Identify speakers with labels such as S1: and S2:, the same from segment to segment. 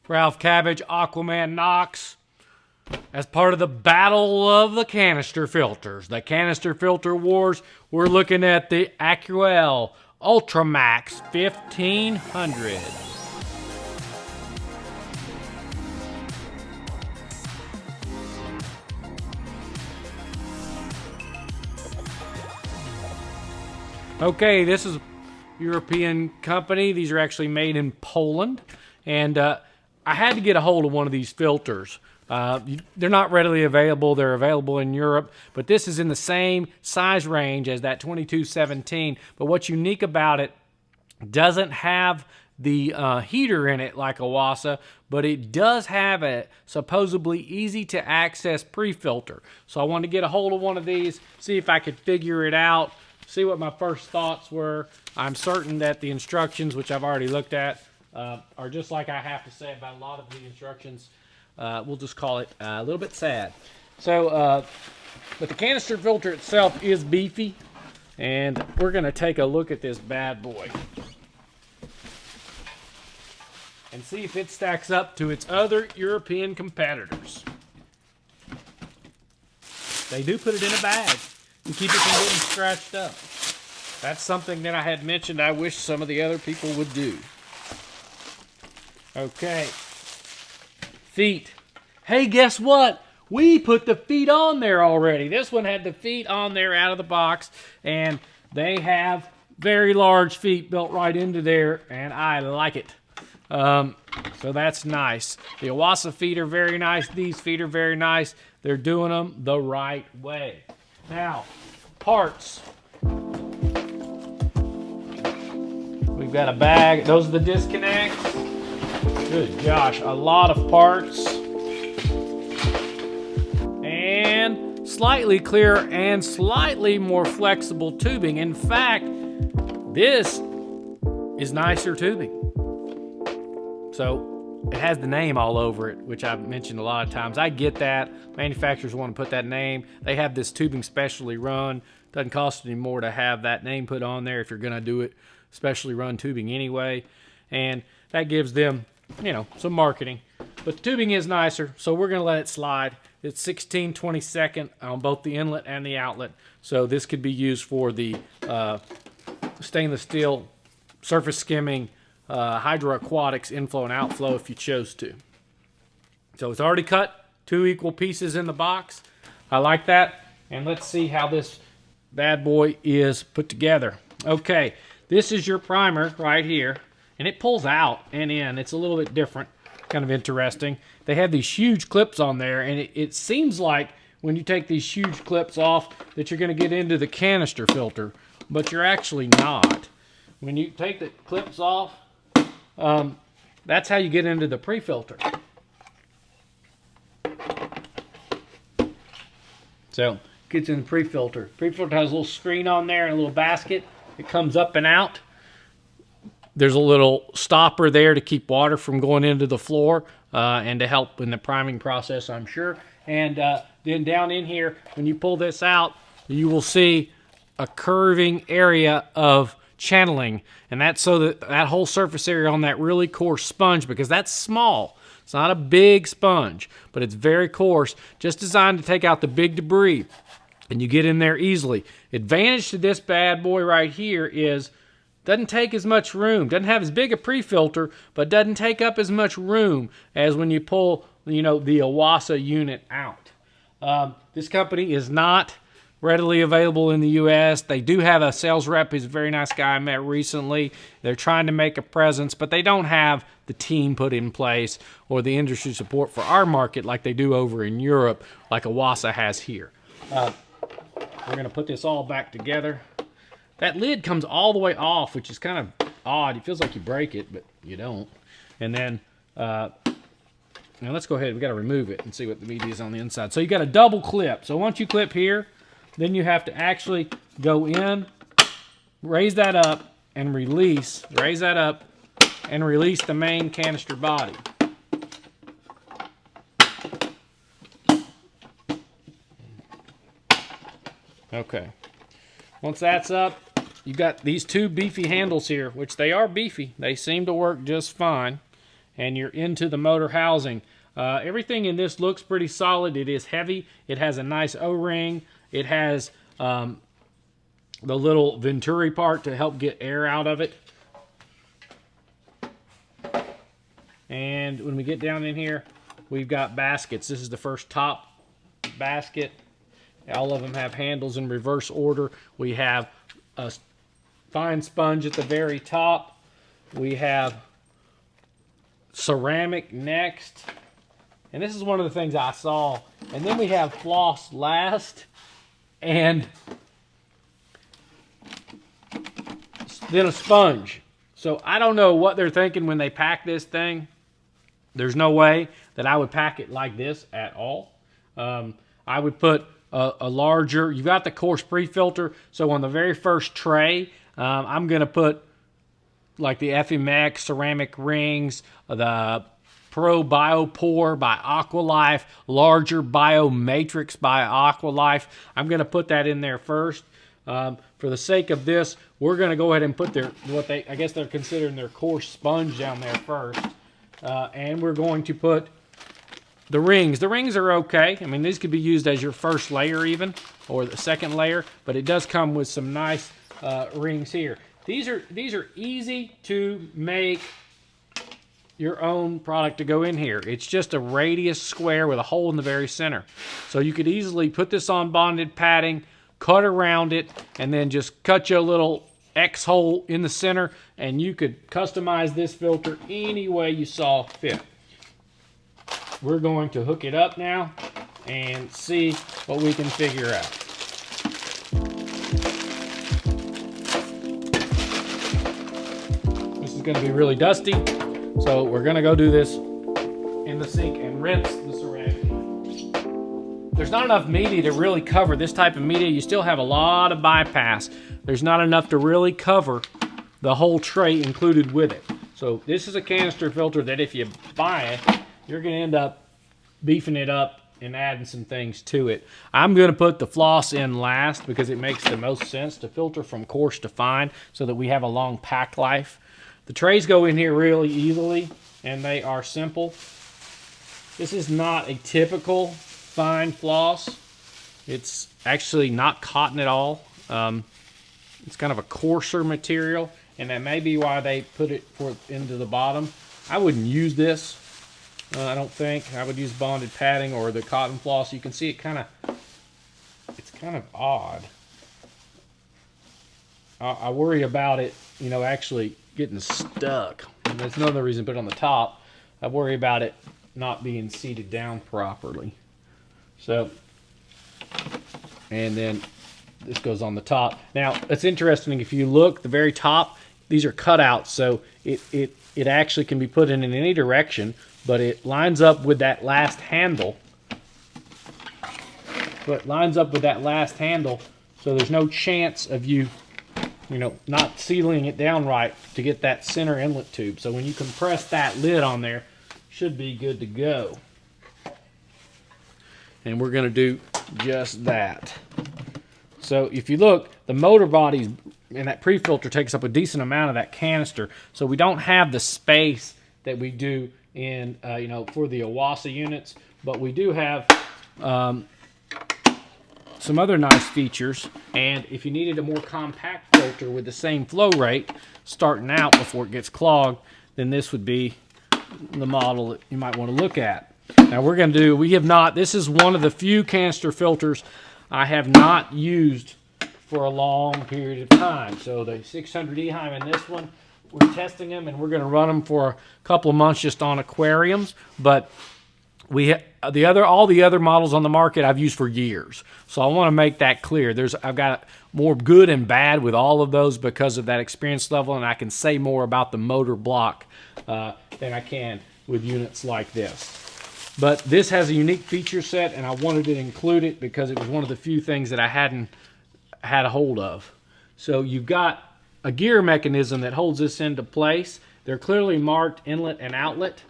S1: Ralph Cabbage, Aquaman Knox, as part of the battle of the canister filters. The canister filter wars, we're looking at the Aquel UltraMax 1500. Okay, this is a European company. These are actually made in Poland. And I had to get a hold of one of these filters. They're not readily available. They're available in Europe. But this is in the same size range as that 2217. But what's unique about it, doesn't have the heater in it like a Wassa, but it does have a supposedly easy to access pre-filter. So I wanted to get a hold of one of these, see if I could figure it out, see what my first thoughts were. I'm certain that the instructions, which I've already looked at, are just like I have to say about a lot of the instructions. We'll just call it a little bit sad. So, but the canister filter itself is beefy, and we're going to take a look at this bad boy and see if it stacks up to its other European competitors. They do put it in a bag and keep it from getting scratched up. That's something that I had mentioned I wish some of the other people would do. Okay. Feet. Hey, guess what? We put the feet on there already. This one had the feet on there out of the box, and they have very large feet built right into there, and I like it. So that's nice. The Wassa feet are very nice. These feet are very nice. They're doing them the right way. Now, parts. We've got a bag. Those are the disconnects. Good gosh, a lot of parts. And slightly clearer and slightly more flexible tubing. In fact, this is nicer tubing. So it has the name all over it, which I've mentioned a lot of times. I get that. Manufacturers want to put that name. They have this tubing specially run. Doesn't cost any more to have that name put on there if you're going to do it specially run tubing anyway. And that gives them, you know, some marketing. But the tubing is nicer, so we're going to let it slide. It's 16/22 on both the inlet and the outlet. So this could be used for the stainless steel surface skimming hydroaquatics inflow and outflow if you chose to. So it's already cut, 2 equal pieces in the box. I like that. And let's see how this bad boy is put together. Okay, this is your primer right here, and it pulls out and in. It's a little bit different, kind of interesting. They have these huge clips on there, and it seems like when you take these huge clips off that you're going to get into the canister filter, but you're actually not. When you take the clips off, that's how you get into the pre-filter. So, gets in the pre-filter. Pre-filter has a little screen on there and a little basket. It comes up and out. There's a little stopper there to keep water from going into the floor and to help in the priming process, I'm sure. And then down in here, when you pull this out, you will see a curving area of channeling, and that's so that that whole surface area on that really coarse sponge, because that's small. It's not a big sponge, but it's very coarse, just designed to take out the big debris, and you get in there easily. Advantage to this bad boy right here is doesn't take as much room, doesn't have as big a pre-filter, but doesn't take up as much room as when you pull, you know, the Wassa unit out. This company is not readily available in the U.S. They do have a sales rep. He's a very nice guy I met recently. They're trying to make a presence, but they don't have the team put in place or the industry support for our market like they do over in Europe, like a Wassa has here. We're going to put this all back together. That lid comes all the way off, which is kind of odd. It feels like you break it, but you don't. And then, now let's go ahead. We've got to remove it and see what the meat is on the inside. So you got a double clip. So once you clip here, then you have to actually go in, raise that up, and release. Raise that up and release the main canister body. Okay. Once that's up, you got these two beefy handles here, which they are beefy. They seem to work just fine. and you're into the motor housing. Everything in this looks pretty solid. It is heavy. It has a nice O-ring. It has the little venturi part to help get air out of it. And when we get down in here, we've got baskets. This is the first top basket. All of them have handles in reverse order. We have a fine sponge at the very top. We have ceramic next. And this is one of the things I saw. And then we have floss last. And then a sponge. So I don't know what they're thinking when they pack this thing. There's no way that I would pack it like this at all. I would put a larger, you've got the coarse pre-filter, so on the very first tray, I'm going to put like the FMX ceramic rings, the Pro Biopore by Aqualife, larger Bio Matrix by Aqualife. I'm going to put that in there first. For the sake of this, we're going to go ahead and put I guess they're considering their coarse sponge down there first. And we're going to put the rings. The rings are okay. I mean, these could be used as your first layer even, or the second layer, but it does come with some nice rings here. These are easy to make your own product to go in here. It's just a radius square with a hole in the very center. So you could easily put this on bonded padding, cut around it, and then just cut you a little X hole in the center, and you could customize this filter any way you saw fit. We're going to hook it up now and see what we can figure out. This is going to be really dusty, so we're going to go do this in the sink and rinse the ceramic. There's not enough media to really cover this type of media. You still have a lot of bypass. There's not enough to really cover the whole tray included with it. So this is a canister filter that if you buy it, you're going to end up beefing it up and adding some things to it. I'm going to put the floss in last because it makes the most sense to filter from coarse to fine so that we have a long pack life. The trays go in here really easily and they are simple. This is not a typical fine floss. It's actually not cotton at all. It's kind of a coarser material, and that may be why they put it into the bottom. I wouldn't use this. I don't think. I would use bonded padding or the cotton floss. You can see it's kind of odd. I worry about it, actually getting stuck. And that's another reason to put it on the top. I worry about it not being seated down properly. So, and then this goes on the top. Now, it's interesting, if you look, the very top, these are cutouts, so it actually can be put in any direction, but it lines up with that last handle. So there's no chance of you not sealing it down right to get that center inlet tube. So when you compress that lid on there, should be good to go. And we're going to do just that. So if you look, the motor bodies and that pre-filter takes up a decent amount of that canister. So we don't have the space that we do in, for the Awasa units, but we do have some other nice features. And if you needed a more compact filter with the same flow rate starting out before it gets clogged, then this would be the model that you might want to look at. Now this is one of the few canister filters I have not used for a long period of time. So the 600 Eheim and this one, we're testing them and we're going to run them for a couple of months just on aquariums. But all the other models on the market I've used for years. So I want to make that clear. I've got more good and bad with all of those because of that experience level, and I can say more about the motor block than I can with units like this. But this has a unique feature set, and I wanted to include it because it was one of the few things that I hadn't had a hold of. So you've got a gear mechanism that holds this into place. They're clearly marked inlet and outlet.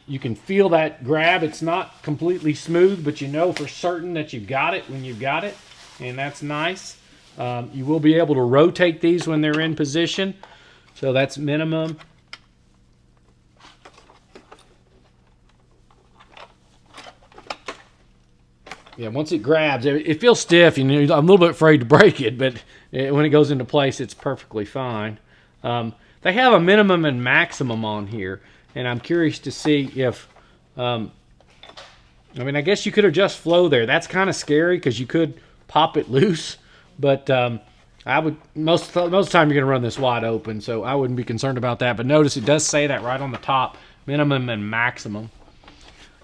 S1: You can feel that grab. It's not completely smooth, but you know for certain that you've got it when you've got it, and that's nice. You will be able to rotate these when they're in position. So that's minimum. Yeah, once it grabs, it feels stiff. You know, I'm a little bit afraid to break it, but when it goes into place, it's perfectly fine. They have a minimum and maximum on here, and I'm curious to see if, I mean, I guess you could adjust flow there. That's kind of scary because you could pop it loose, but I would most of the time you're going to run this wide open, so I wouldn't be concerned about that. But notice it does say that right on the top, minimum and maximum.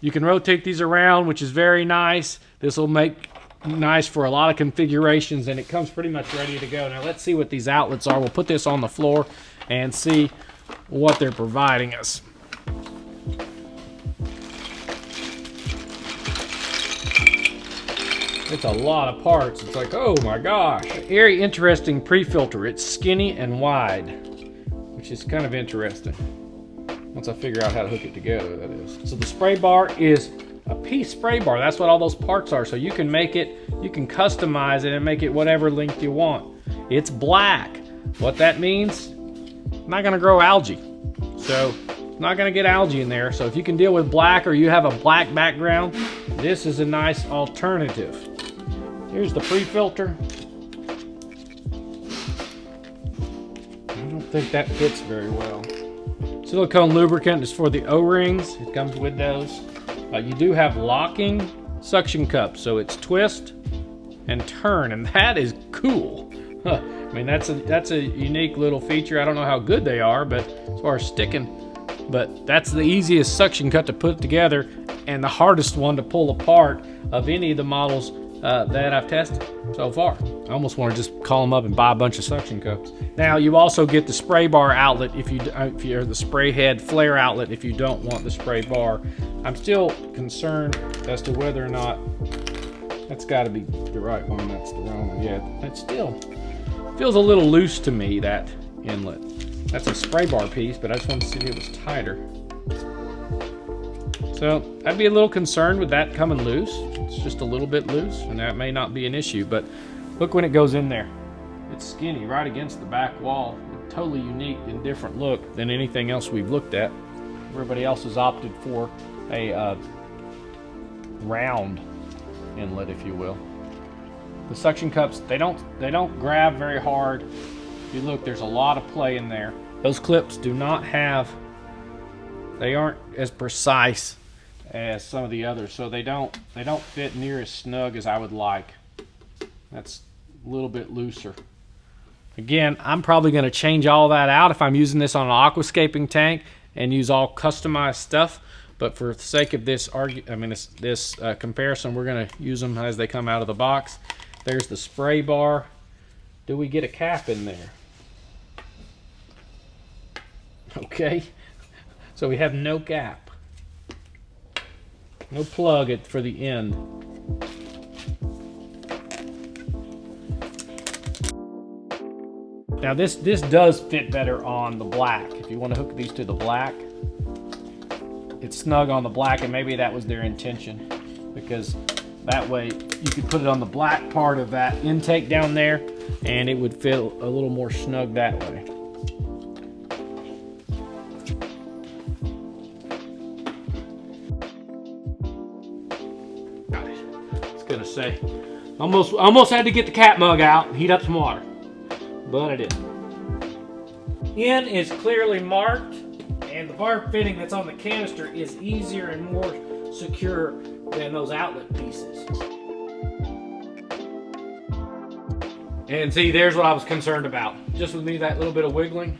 S1: You can rotate these around, which is very nice. This will make nice for a lot of configurations, and it comes pretty much ready to go. Now let's see what these outlets are. We'll put this on the floor and see what they're providing us. It's a lot of parts. It's like, oh my gosh. Very interesting pre-filter. It's skinny and wide, which is kind of interesting. Once I figure out how to hook it together, that is. So the spray bar is a piece spray bar. That's what all those parts are. So you can make it, you can customize it and make it whatever length you want. It's black. What that means, not gonna grow algae. So not gonna get algae in there. So if you can deal with black or you have a black background, this is a nice alternative. Here's the pre-filter. I don't think that fits very well. Silicone lubricant is for the O-rings. It comes with those. You do have locking suction cups, so it's twist and turn, and that is cool. I mean, that's a unique little feature. I don't know how good they are, but as far as sticking, but that's the easiest suction cup to put together and the hardest one to pull apart of any of the models that I've tested so far. I almost want to just call them up and buy a bunch of suction cups. Now you also get the spray bar outlet if you're the spray head flare outlet if you don't want the spray bar. I'm still concerned as to whether or not that's got to be the right one. That's the wrong one. Yeah, that still feels a little loose to me, that inlet. That's a spray bar piece, but I just wanted to see if it was tighter. So I'd be a little concerned with that coming loose. It's just a little bit loose, and that may not be an issue, but look when it goes in there. It's skinny right against the back wall. A totally unique and different look than anything else we've looked at. Everybody else has opted for a round inlet, if you will. The suction cups, they don't grab very hard. If you look, there's a lot of play in there. Those clips do not have, they aren't as precise as some of the others, so they don't fit near as snug as I would like. That's a little bit looser. Again, I'm probably going to change all that out if I'm using this on an aquascaping tank and use all customized stuff. But for the sake of this comparison, we're going to use them as they come out of the box. There's the spray bar. Do we get a cap in there? Okay, so we have no cap. No plug for the end. Now this does fit better on the black. If you want to hook these to the black, it's snug on the black, and maybe that was their intention, because that way you could put it on the black part of that intake down there and it would feel a little more snug that way. Gonna say, almost had to get the cat mug out and heat up some water, but I didn't. In is clearly marked, and the barb fitting that's on the canister is easier and more secure than those outlet pieces. And see, there's what I was concerned about. Just with me, that little bit of wiggling.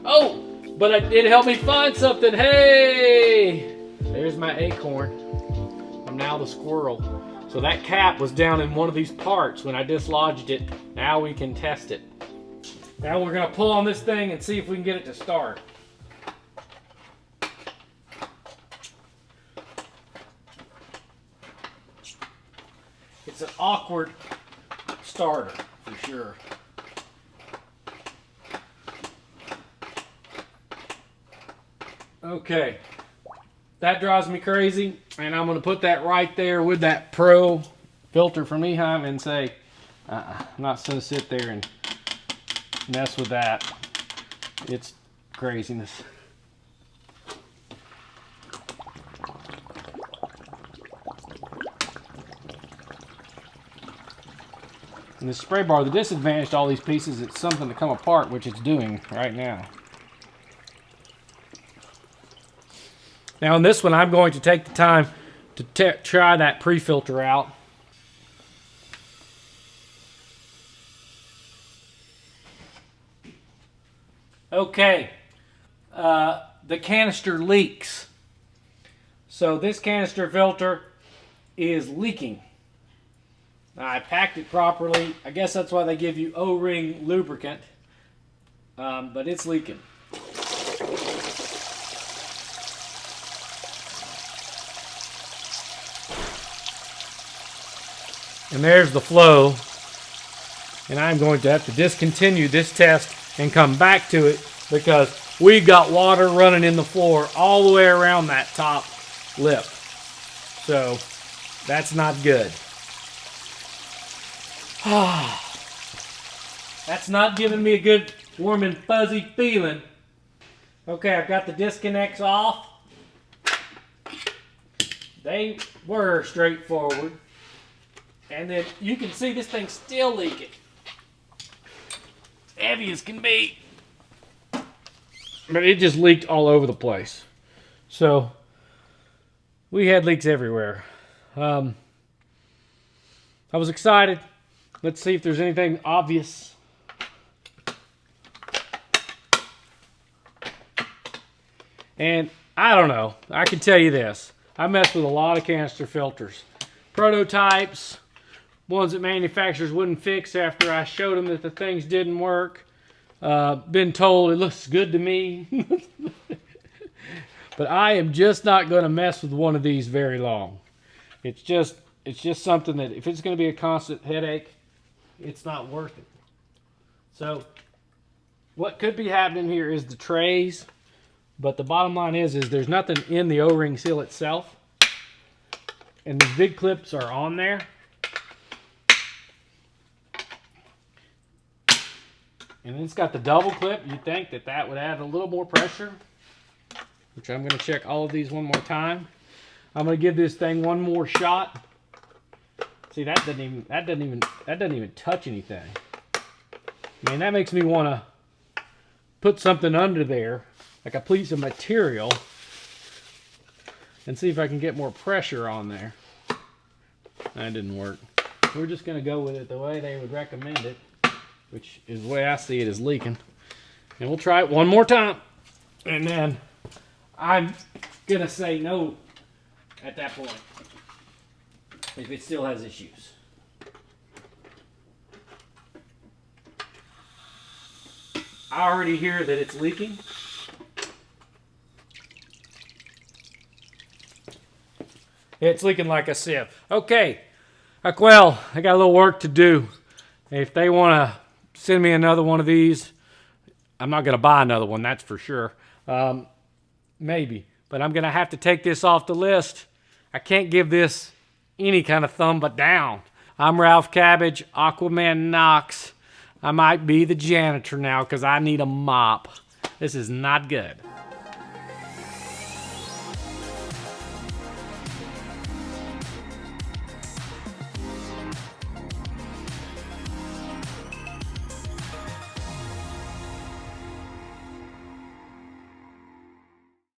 S1: Oh, but it helped me find something. Hey, there's my acorn. I'm now the squirrel. So that cap was down in one of these parts when I dislodged it. Now we can test it. Now we're gonna pull on this thing and see if we can get it to start. It's an awkward starter for sure. Okay. That drives me crazy, and I'm going to put that right there with that Pro filter from Eheim and say, I'm not going to sit there and mess with that. It's craziness. And the spray bar, the disadvantage to all these pieces, it's something to come apart, which it's doing right now. Now in this one, I'm going to take the time to try that pre-filter out. Okay, the canister leaks. So this canister filter is leaking. I packed it properly. I guess that's why they give you O-ring lubricant, but it's leaking. And there's the flow. And I'm going to have to discontinue this test and come back to it because we got water running in the floor all the way around that top lip. So that's not good. That's not giving me a good warm and fuzzy feeling. Okay, I've got the disconnects off. They were straightforward. And then you can see this thing's still leaking. Heavy as can be. But it just leaked all over the place. So we had leaks everywhere. I was excited. Let's see if there's anything obvious. And I don't know. I can tell you this. I messed with a lot of canister filters. Prototypes, ones that manufacturers wouldn't fix after I showed them that the things didn't work. Been told it looks good to me. But I am just not going to mess with one of these very long. It's just something that if it's going to be a constant headache, it's not worth it. So what could be happening here is the trays, but the bottom line is there's nothing in the O-ring seal itself. And these big clips are on there. And it's got the double clip. You'd think that that would add a little more pressure, which I'm going to check all of these one more time. I'm going to give this thing one more shot. See, that doesn't even touch anything. I mean, that makes me want to put something under there, like a piece of material, and see if I can get more pressure on there. That didn't work. We're just going to go with it the way they would recommend it, which is the way I see it, is leaking. And we'll try it one more time. And then I'm going to say no at that point if it still has issues. I already hear that it's leaking. It's leaking like a sieve. Okay, Aquel, I got a little work to do. If they want to send me another one of these, I'm not going to buy another one, that's for sure. Maybe. But I'm going to have to take this off the list. I can't give this any kind of thumb but down. I'm Ralph Cabbage, Aquaman Knox. I might be the janitor now because I need a mop. This is not good.